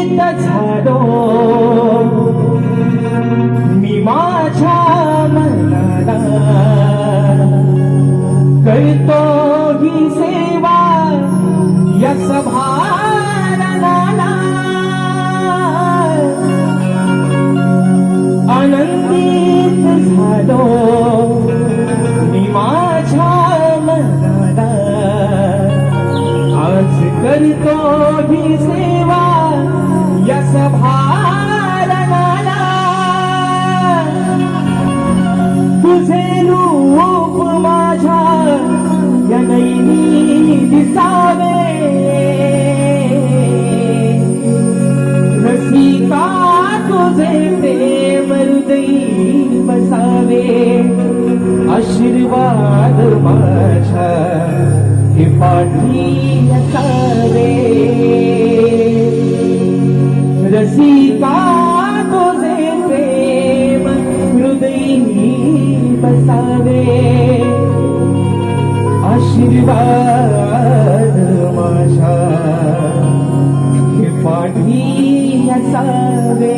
आनंदित झालो मी माझ्या मनाला करतो ही सेवा या सभारणाला आनंदित झालो मी माझ्या मनाला आज करतो ही सेवा या सभारणाला तुझे रूप माझ्या या नैनी दिसावे रसिका तुझे प्रेम हृदयी बसावे आशीर्वाद माझ्या हे पाठी असावे रसिका तुझे प्रेम हृदयी बसावे आशीर्वाद माझ्या हे पाठी असावे